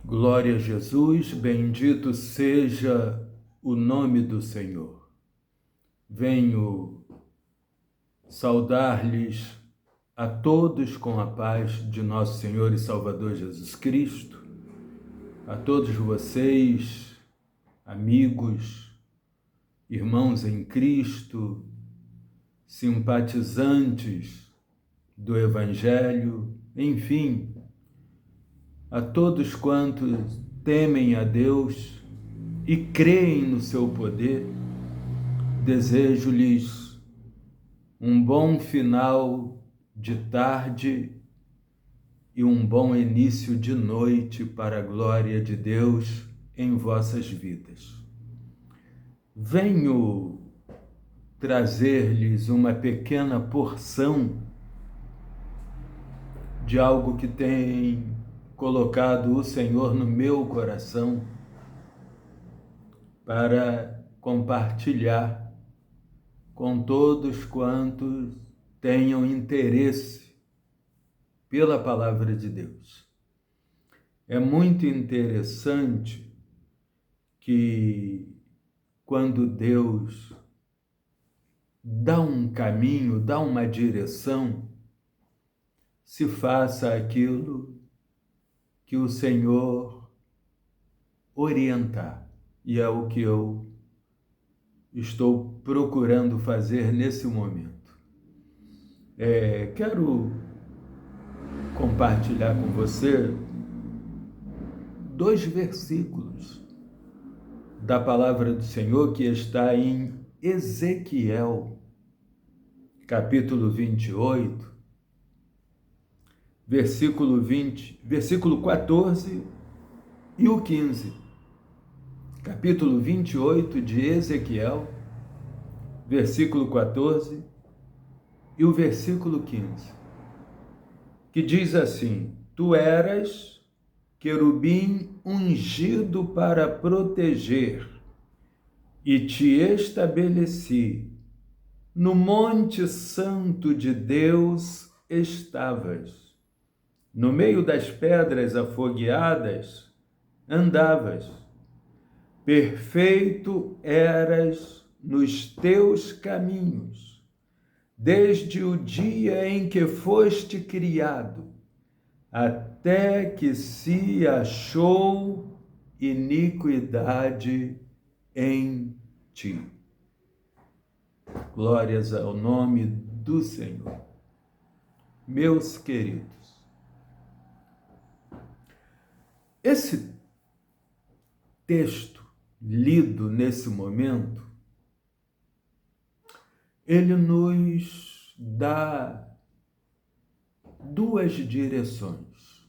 Glória a Jesus, bendito seja o nome do Senhor. Venho saudar-lhes a todos com a paz de nosso Senhor e Salvador Jesus Cristo, a todos vocês, amigos, irmãos em Cristo, simpatizantes do Evangelho, enfim, a todos quantos temem a Deus e creem no seu poder, desejo-lhes um bom final de tarde e um bom início de noite para a glória de Deus em vossas vidas. Venho trazer-lhes uma pequena porção de algo que tem colocado o Senhor no meu coração para compartilhar com todos quantos tenham interesse pela palavra de Deus. É muito interessante que quando Deus dá um caminho, dá uma direção, se faça aquilo que o Senhor orientar. E é o que eu estou procurando fazer nesse momento. Quero compartilhar com você 2 versículos da palavra do Senhor que está em Ezequiel, capítulo 28, versículo 14 e o 15. Capítulo 28 de Ezequiel, versículo 14 e o versículo 15, que diz assim: Tu eras querubim ungido para proteger, e te estabeleci. No monte santo de Deus estavas. No meio das pedras afogueadas andavas. Perfeito eras nos teus caminhos, desde o dia em que foste criado, até que se achou iniquidade em ti. Glórias ao nome do Senhor. Meus queridos, esse texto lido nesse momento, ele nos dá 2 direções.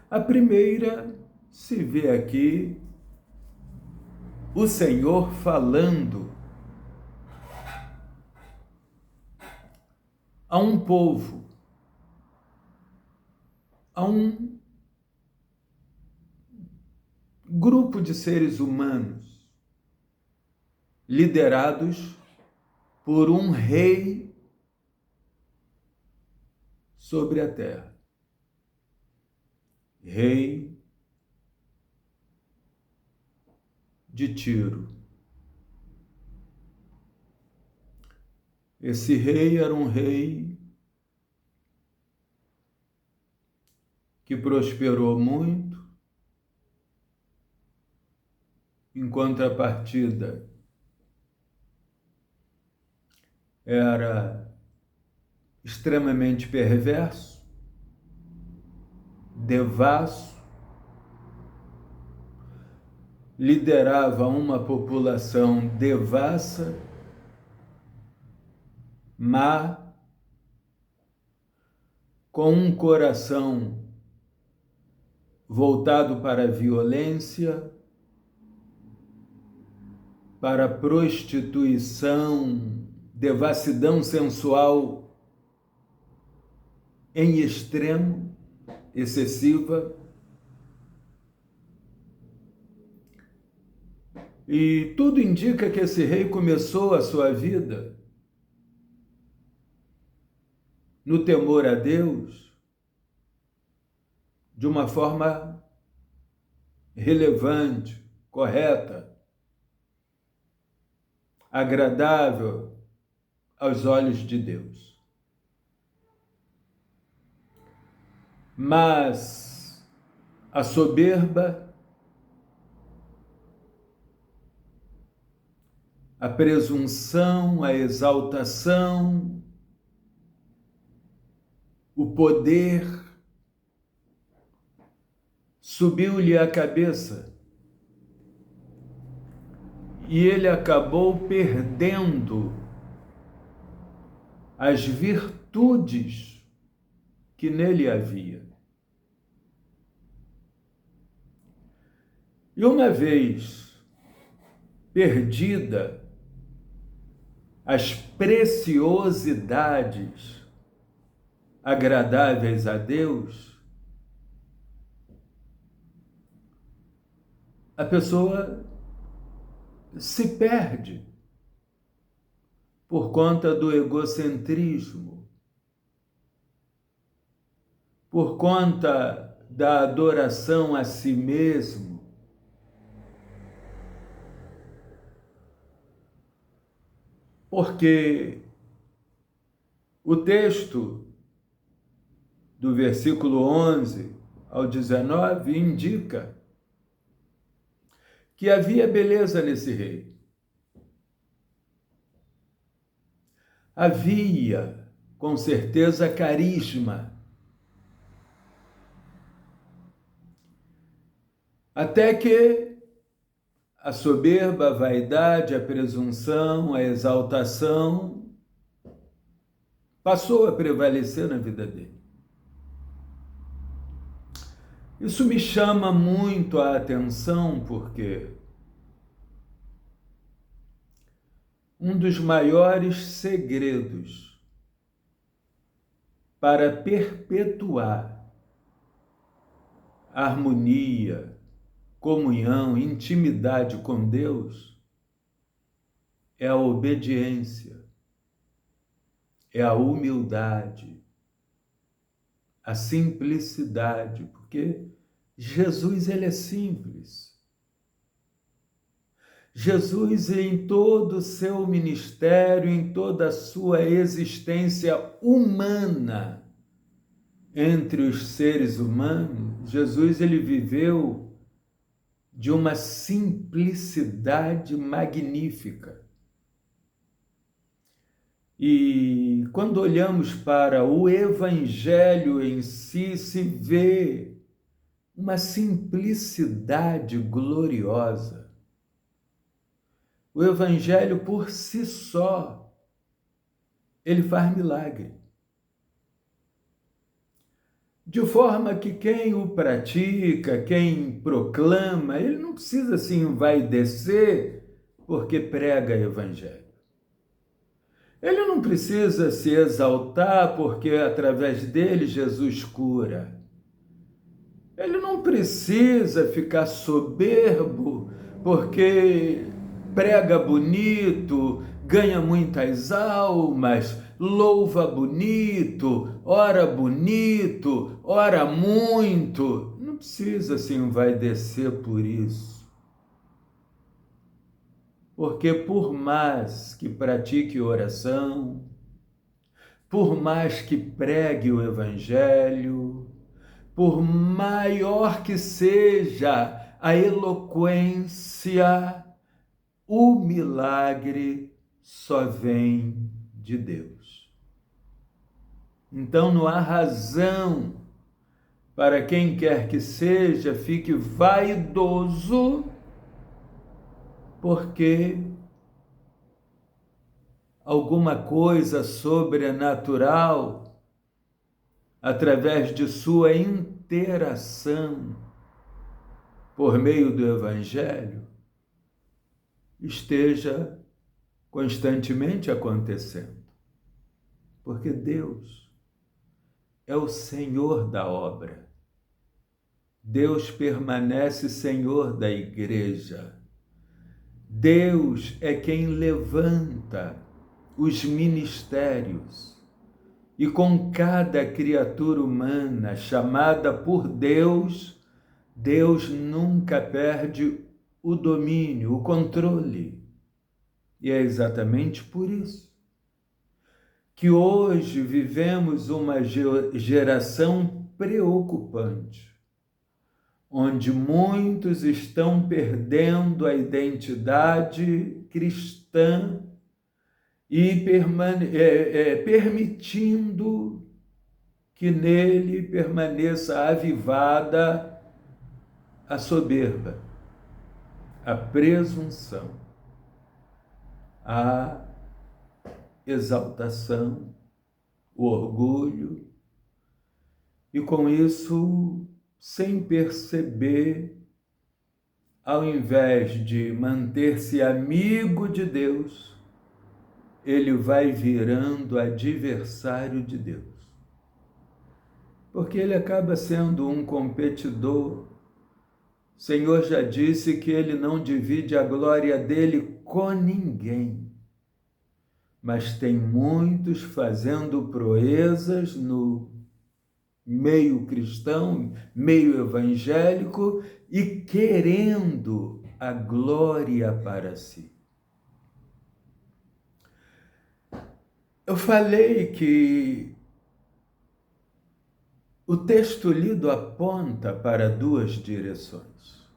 A primeira se vê aqui o Senhor falando a um povo, a um grupo de seres humanos liderados por um rei sobre a terra. Rei de Tiro. Esse rei era um rei que prosperou muito, em contrapartida, era extremamente perverso, devasso, liderava uma população devassa, má, com um coração voltado para a violência, para a prostituição, devassidão sensual em extremo, excessiva. E tudo indica que esse rei começou a sua vida no temor a Deus, de uma forma relevante, correta, agradável aos olhos de Deus. Mas a soberba, a presunção, a exaltação, o poder subiu-lhe à cabeça e ele acabou perdendo as virtudes que nele havia. E uma vez perdida as preciosidades agradáveis a Deus, a pessoa se perde por conta do egocentrismo, por conta da adoração a si mesmo, porque o texto do versículo 11 ao 19 indica que havia beleza nesse rei. Havia, com certeza, carisma. Até que a soberba, a vaidade, a presunção, a exaltação passou a prevalecer na vida dele. Isso me chama muito a atenção porque um dos maiores segredos para perpetuar a harmonia, comunhão, intimidade com Deus é a obediência, é a humildade, a simplicidade, porque Jesus, ele é simples. Jesus, em todo o seu ministério, em toda a sua existência humana entre os seres humanos, Jesus, ele viveu de uma simplicidade magnífica. E quando olhamos para o Evangelho em si, se vê uma simplicidade gloriosa. O Evangelho por si só, ele faz milagre. De forma que quem o pratica, quem proclama, ele não precisa se envaidecer porque prega Evangelho. Ele não precisa se exaltar porque através dele Jesus cura. Ele não precisa ficar soberbo porque prega bonito, ganha muitas almas, louva bonito, ora muito. Não precisa se envaidecer por isso. Porque por mais que pratique oração, por mais que pregue o Evangelho, por maior que seja a eloquência, o milagre só vem de Deus. Então não há razão para quem quer que seja fique vaidoso porque alguma coisa sobrenatural, através de sua interação por meio do Evangelho, esteja constantemente acontecendo. Porque Deus é o Senhor da obra. Deus permanece Senhor da igreja. Deus é quem levanta os ministérios. e com cada criatura humana chamada por Deus, Deus nunca perde o domínio, o controle. E é exatamente por isso que hoje vivemos uma geração preocupante, onde muitos estão perdendo a identidade cristã e permitindo que nele permaneça avivada a soberba, a presunção, a exaltação, o orgulho, e com isso, sem perceber, ao invés de manter-se amigo de Deus, ele vai virando adversário de Deus. Porque ele acaba sendo um competidor. O Senhor já disse que ele não divide a glória dele com ninguém. Mas tem muitos fazendo proezas no meio cristão, meio evangélico e querendo a glória para si. Eu falei que o texto lido aponta para duas direções.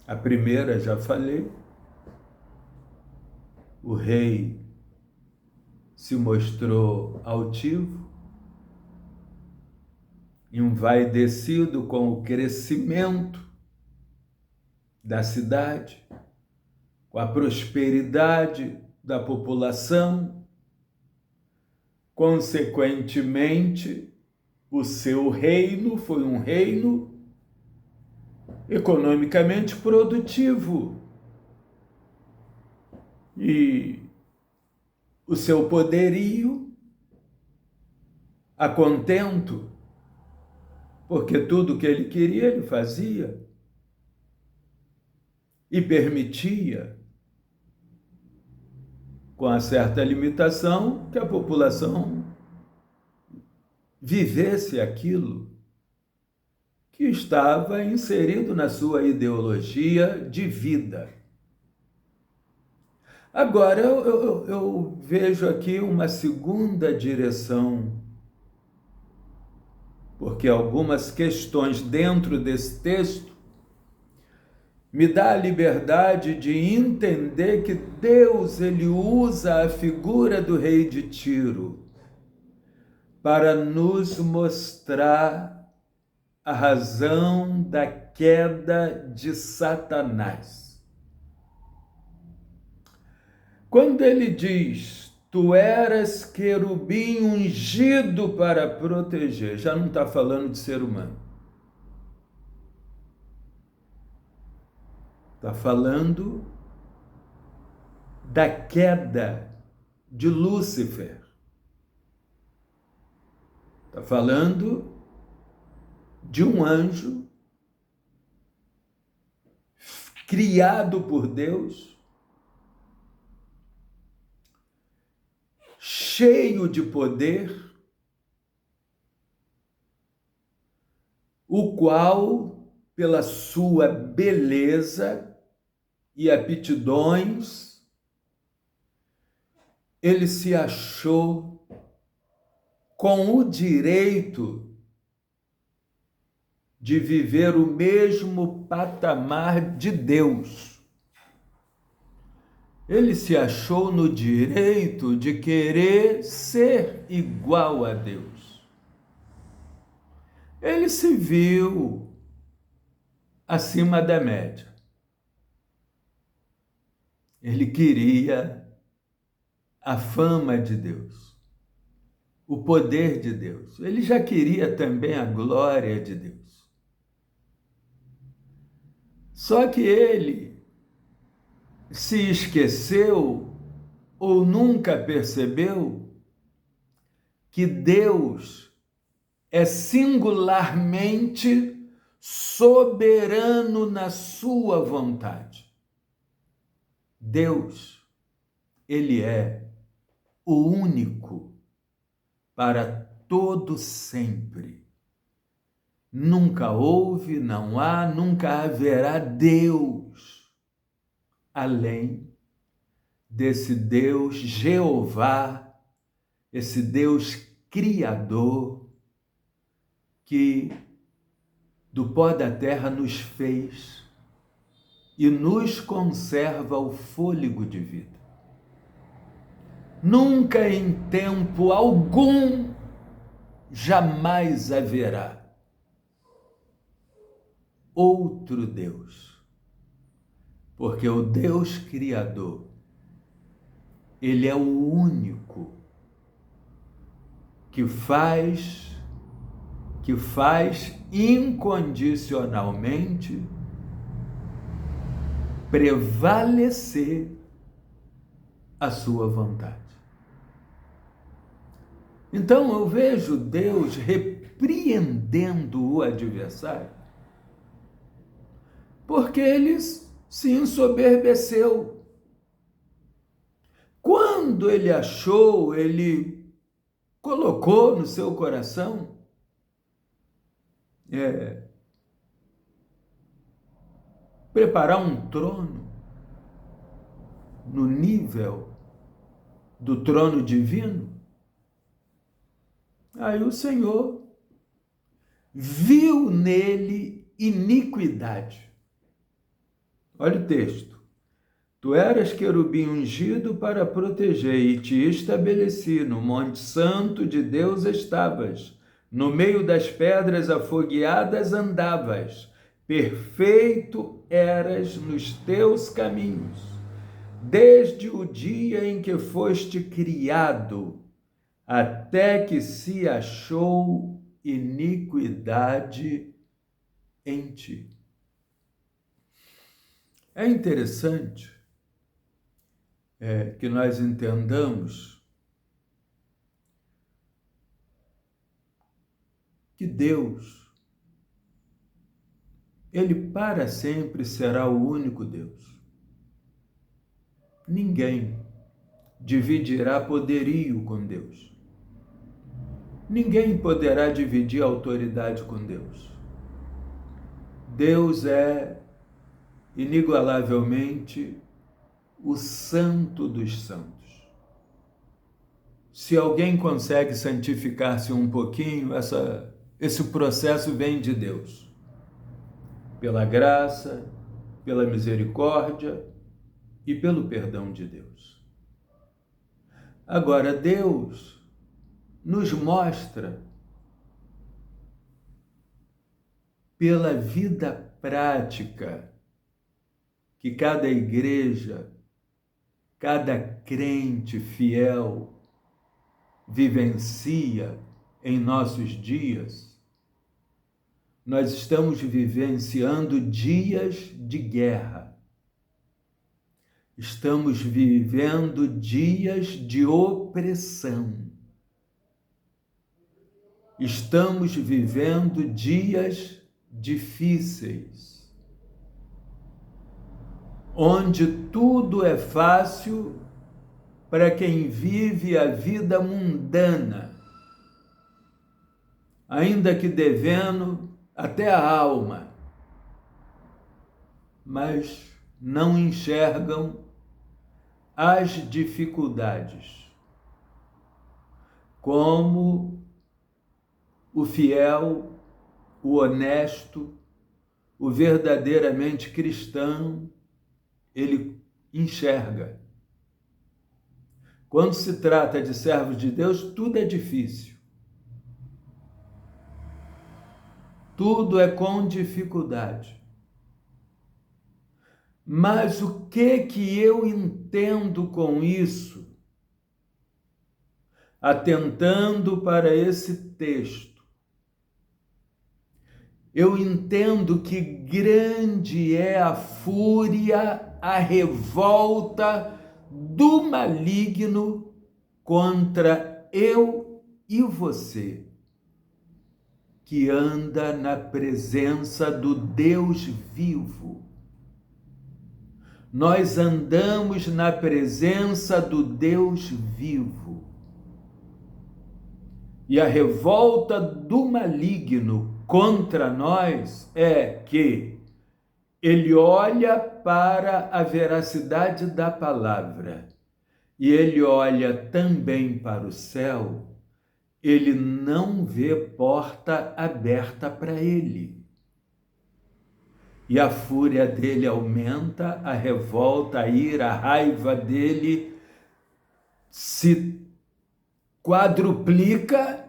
A primeira, já falei, o rei se mostrou altivo, envaidecido com o crescimento da cidade, com a prosperidade da população. Consequentemente, o seu reino foi um reino economicamente produtivo. E o seu poderio, a contento, porque tudo que ele queria, ele fazia e permitia, com uma certa limitação, que a população vivesse aquilo que estava inserido na sua ideologia de vida. Agora, eu vejo aqui uma segunda direção, porque algumas questões dentro desse texto me dá a liberdade de entender que Deus, ele usa a figura do rei de Tiro para nos mostrar a razão da queda de Satanás. Quando ele diz, tu eras querubim ungido para proteger, já não está falando de ser humano. Está falando da queda de Lúcifer. Está falando de um anjo criado por Deus, cheio de poder, o qual, pela sua beleza e aptidões, ele se achou com o direito de viver o mesmo patamar de Deus. Ele se achou no direito de querer ser igual a Deus. Ele se viu acima da média. Ele queria a fama de Deus, o poder de Deus. Ele já queria também a glória de Deus. Só que ele se esqueceu ou nunca percebeu que Deus é singularmente soberano na sua vontade. Deus, ele é o único para todo sempre. Nunca houve, não há, nunca haverá Deus além desse Deus Jeová, esse Deus Criador que do pó da terra nos fez e nos conserva o fôlego de vida. Nunca em tempo algum, jamais haverá outro Deus, porque o Deus Criador, Ele é o único que faz incondicionalmente prevalecer a sua vontade. Então eu vejo Deus repreendendo o adversário, porque ele se ensoberbeceu. Quando ele achou, ele colocou no seu coração preparar um trono no nível do trono divino, aí o Senhor viu nele iniquidade. Olha o texto. Tu eras querubim ungido para proteger, e te estabeleci no monte santo de Deus estavas, no meio das pedras afogueadas andavas, perfeito eras nos teus caminhos, desde o dia em que foste criado, até que se achou iniquidade em ti. É interessante que nós entendamos que Deus, Ele para sempre será o único Deus. Ninguém dividirá poderio com Deus. Ninguém poderá dividir autoridade com Deus. Deus é inigualavelmente o Santo dos Santos. Se alguém consegue santificar-se um pouquinho, esse processo vem de Deus. Pela graça, pela misericórdia e pelo perdão de Deus. Agora, Deus nos mostra pela vida prática que cada igreja, cada crente fiel vivencia em nossos dias. Nós estamos vivenciando dias de guerra. Estamos vivendo dias de opressão. Estamos vivendo dias difíceis, onde tudo é fácil para quem vive a vida mundana, ainda que devendo até a alma, mas não enxergam as dificuldades, como o fiel, o honesto, o verdadeiramente cristão, ele enxerga. Quando se trata de servos de Deus, tudo é difícil. Tudo é com dificuldade. Mas o que eu entendo com isso? Atentando para esse texto, eu entendo que grande é a fúria, a revolta do maligno contra eu e você, que anda na presença do Deus vivo. Nós andamos na presença do Deus vivo. E a revolta do maligno contra nós é que ele olha para a veracidade da palavra e ele olha também para o céu, ele não vê porta aberta para ele. E a fúria dele aumenta, a revolta, a ira, a raiva dele se quadruplica,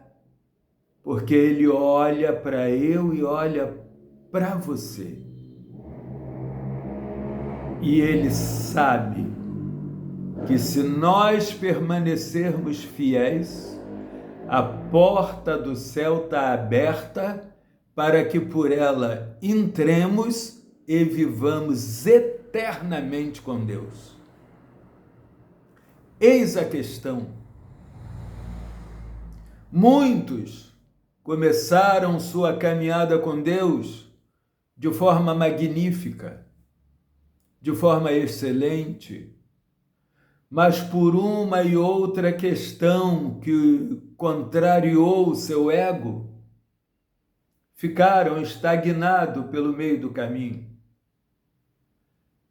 porque ele olha para eu e olha para você. E ele sabe que se nós permanecermos fiéis, a porta do céu está aberta para que por ela entremos e vivamos eternamente com Deus. Eis a questão. Muitos começaram sua caminhada com Deus de forma magnífica, de forma excelente, mas por uma e outra questão que contrariou o seu ego, ficaram estagnados pelo meio do caminho.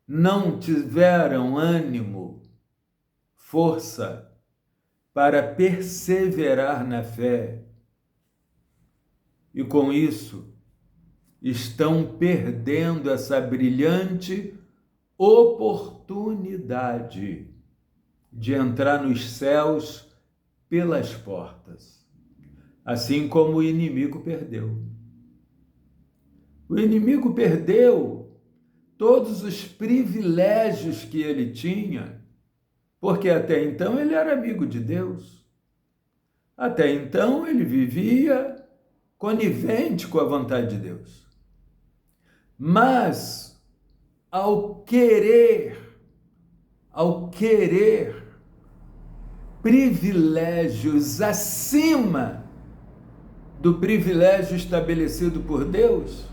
Não tiveram ânimo, força para perseverar na fé. E com isso, estão perdendo essa brilhante oportunidade de entrar nos céus pelas portas, assim como o inimigo perdeu. O inimigo perdeu todos os privilégios que ele tinha, porque até então ele era amigo de Deus. Até então ele vivia conivente com a vontade de Deus. Mas, ao querer privilégios acima do privilégio estabelecido por Deus,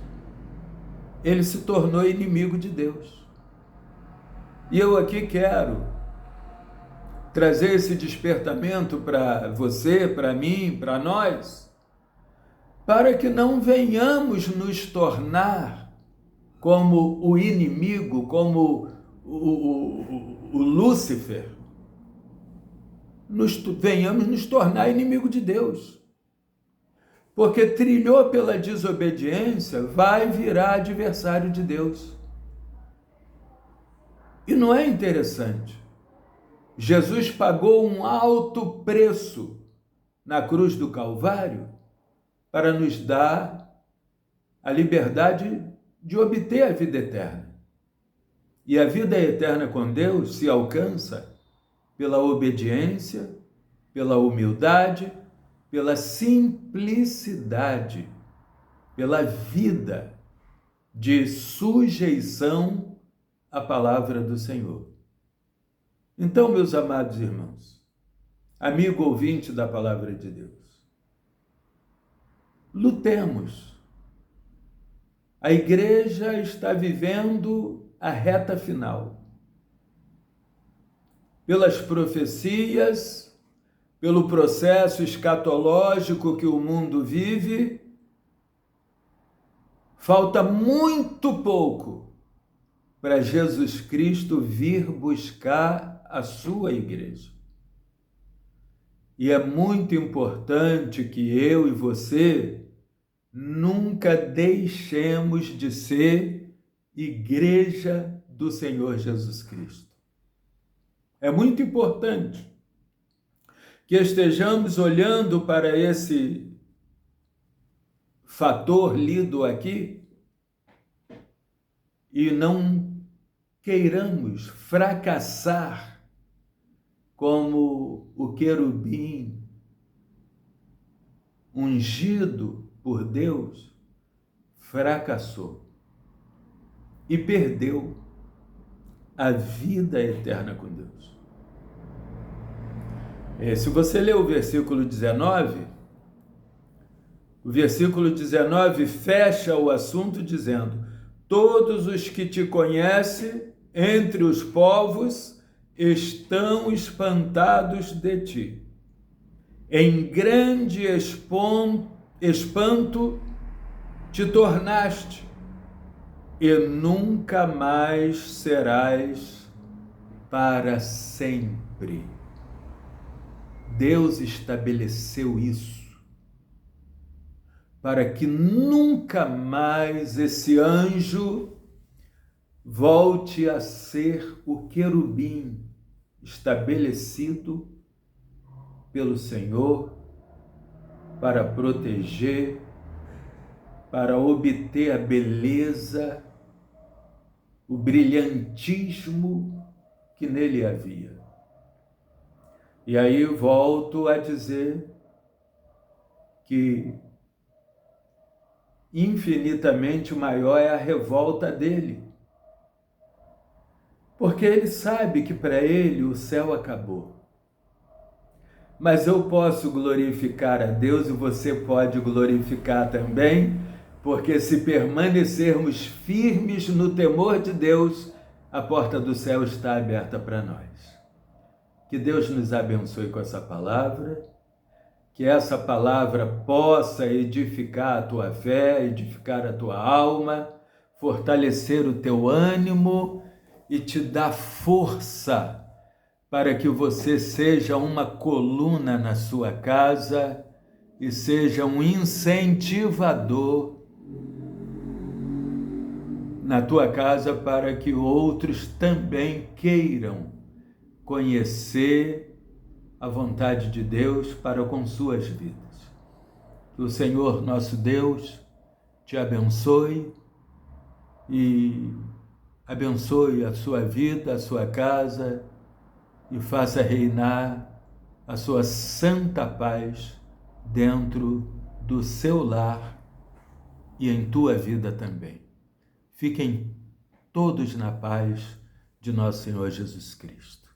ele se tornou inimigo de Deus. E eu aqui quero trazer esse despertamento para você, para mim, para nós, para que não venhamos nos tornar como o inimigo, como o Lúcifer, venhamos nos tornar inimigo de Deus. Porque trilhou pela desobediência, vai virar adversário de Deus. E não é interessante? Jesus pagou um alto preço na cruz do Calvário para nos dar a liberdade de obter a vida eterna. E a vida eterna com Deus se alcança pela obediência, pela humildade, pela simplicidade, pela vida de sujeição à palavra do Senhor. Então, meus amados irmãos, amigo ouvinte da palavra de Deus, lutemos. A igreja está vivendo a reta final. Pelas profecias, pelo processo escatológico que o mundo vive, falta muito pouco para Jesus Cristo vir buscar a sua igreja. E é muito importante que eu e você nunca deixemos de ser igreja do Senhor Jesus Cristo. É muito importante que estejamos olhando para esse fator lido aqui e não queiramos fracassar como o querubim ungido por Deus fracassou e perdeu a vida eterna com Deus. Se você ler o versículo 19, o versículo 19 fecha o assunto dizendo: todos os que te conhecem entre os povos estão espantados de ti. em grande espanto te tornaste, e nunca mais serás para sempre. Deus estabeleceu isso para que nunca mais esse anjo volte a ser o querubim estabelecido pelo Senhor para proteger, para obter a beleza, o brilhantismo que nele havia. E aí volto a dizer que infinitamente maior é a revolta dele, porque ele sabe que para ele o céu acabou. Mas eu posso glorificar a Deus e você pode glorificar também, porque se permanecermos firmes no temor de Deus, a porta do céu está aberta para nós. Que Deus nos abençoe com essa palavra, que essa palavra possa edificar a tua fé, edificar a tua alma, fortalecer o teu ânimo e te dar força para que você seja uma coluna na sua casa e seja um incentivador na tua casa para que outros também queiram conhecer a vontade de Deus para com suas vidas. Que o Senhor nosso Deus te abençoe e abençoe a sua vida, a sua casa e faça reinar a sua santa paz dentro do seu lar e em tua vida também. Fiquem todos na paz de nosso Senhor Jesus Cristo.